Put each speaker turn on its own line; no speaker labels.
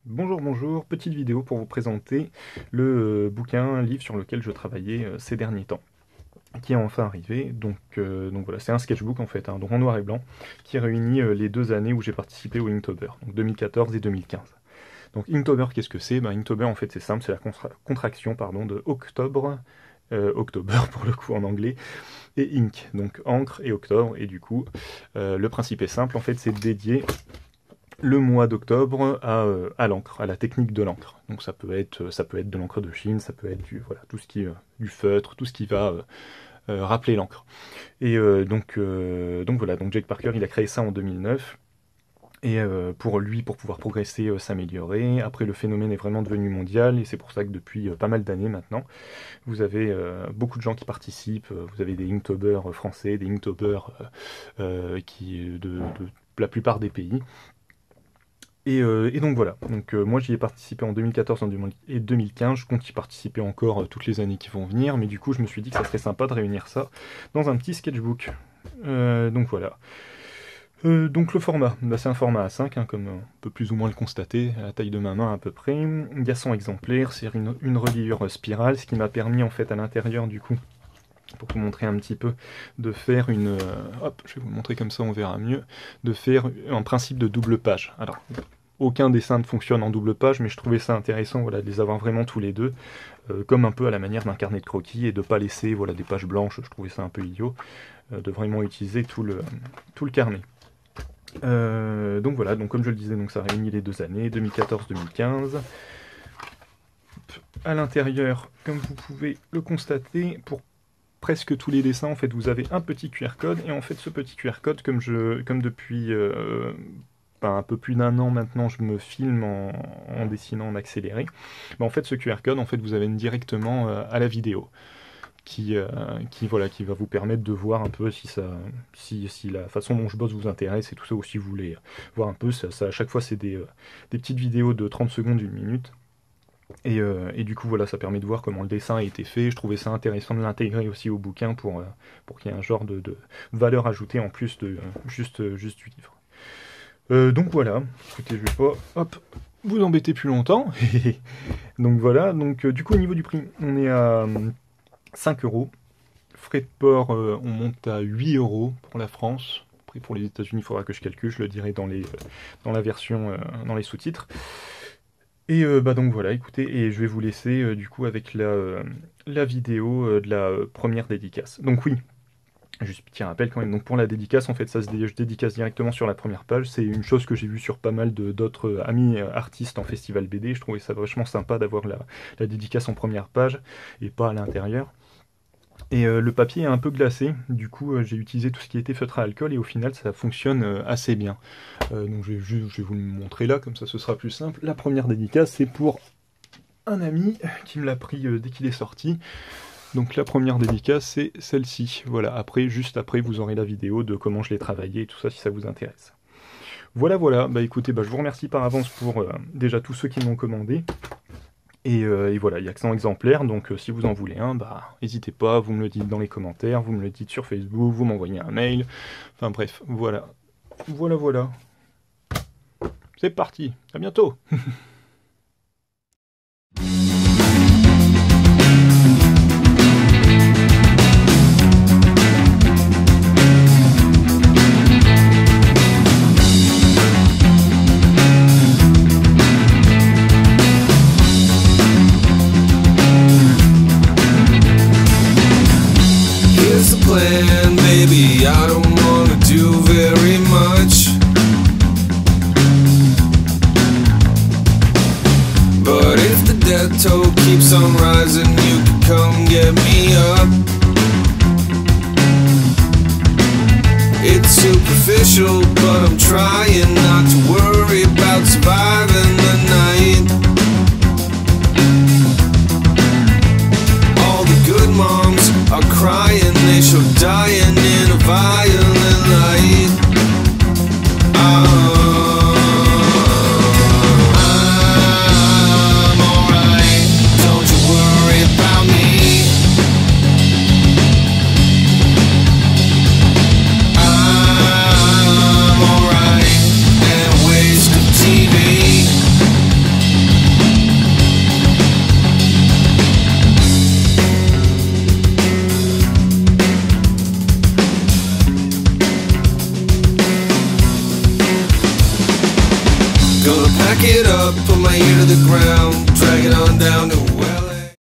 Bonjour, bonjour, petite vidéo pour vous présenter le livre sur lequel je travaillais ces derniers temps, qui est enfin arrivé. Donc voilà, c'est un sketchbook en fait, donc en noir et blanc, qui réunit les 2 années où j'ai participé au Inktober, donc 2014 et 2015. Donc Inktober, qu'est-ce que c'est? Inktober en fait c'est simple, c'est la contraction de octobre, October pour le coup en anglais, et Ink, donc encre et octobre, et du coup le principe est simple, en fait c'est de dédier le mois d'octobre à l'encre, à la technique de l'encre. Donc ça peut être de l'encre de Chine, ça peut être tout ce qui du feutre, tout ce qui va rappeler l'encre. Et donc voilà, donc Jake Parker il a créé ça en 2009. Et pour pouvoir progresser, s'améliorer. Après, le phénomène est vraiment devenu mondial, et c'est pour ça que depuis pas mal d'années maintenant, vous avez beaucoup de gens qui participent. Vous avez des Inktober français, des Inktober de la plupart des pays. Et donc voilà, moi j'y ai participé en 2014 et 2015, je compte y participer encore toutes les années qui vont venir, mais du coup je me suis dit que ça serait sympa de réunir ça dans un petit sketchbook. Donc voilà. Donc le format, c'est un format A5, comme on peut plus ou moins le constater, à la taille de ma main à peu près. Il y a 100 exemplaires, c'est une reliure spirale, ce qui m'a permis en fait à l'intérieur du coup, pour vous montrer un petit peu, de faire hop, je vais vous le montrer comme ça, on verra mieux, de faire un principe de double page. Alors, aucun dessin ne fonctionne en double page, mais je trouvais ça intéressant de les avoir vraiment tous les deux, comme un peu à la manière d'un carnet de croquis, et de ne pas laisser des pages blanches, je trouvais ça un peu idiot, de vraiment utiliser tout le carnet. Donc voilà, donc comme je le disais, donc ça réunit les 2 années, 2014-2015. À l'intérieur, comme vous pouvez le constater, pour presque tous les dessins, en fait, vous avez un petit QR code, et en fait, ce petit QR code, comme depuis un peu plus d'1 an maintenant, je me filme en dessinant en accéléré, en fait, ce QR code, en fait, vous avez directement à la vidéo, qui va vous permettre de voir un peu si la façon dont je bosse vous intéresse, et tout ça, ou si vous voulez voir un peu, ça à chaque fois, c'est des petites vidéos de 30 secondes, 1 minute, et du coup voilà, ça permet de voir comment le dessin a été fait. Je trouvais ça intéressant de l'intégrer aussi au bouquin pour qu'il y ait un genre de valeur ajoutée en plus de juste du livre. Donc voilà, écoutez, je vais pas vous embêter plus longtemps. Donc voilà, du coup au niveau du prix, on est à 5 €. Frais de port, on monte à 8 € pour la France. Après pour les États-Unis, il faudra que je calcule, je le dirai dans la version, dans les sous-titres. Et donc voilà, écoutez, et je vais vous laisser du coup avec la vidéo de la première dédicace. Donc oui, juste petit rappel quand même, donc pour la dédicace, en fait, je dédicace directement sur la première page. C'est une chose que j'ai vue sur pas mal d'autres amis artistes en festival BD. Je trouvais ça vachement sympa d'avoir la dédicace en première page et pas à l'intérieur. Et le papier est un peu glacé, du coup j'ai utilisé tout ce qui était feutre à alcool, et au final ça fonctionne assez bien. Donc je vais vous le montrer là, comme ça ce sera plus simple. La première dédicace, c'est pour un ami qui me l'a pris dès qu'il est sorti. Donc la première dédicace, c'est celle-ci. Voilà, juste après, vous aurez la vidéo de comment je l'ai travaillé et tout ça, si ça vous intéresse. Voilà, écoutez, je vous remercie par avance pour déjà tous ceux qui m'ont commandé. Et voilà, il y a que 100 exemplaires, donc si vous en voulez un, n'hésitez pas, vous me le dites dans les commentaires, vous me le dites sur Facebook, vous m'envoyez un mail, enfin bref, voilà. Voilà. C'est parti, à bientôt.
Baby, I don't wanna do very much, but if the death toll keeps on rising, you can come get me up. It's superficial, but I'm trying not to worry about surviving the night. All the good moms are crying, they show dying in a violent light. I'm alright, don't you worry about me. I'm alright. Gonna pack it up, put my ear to the ground, drag it on down to well.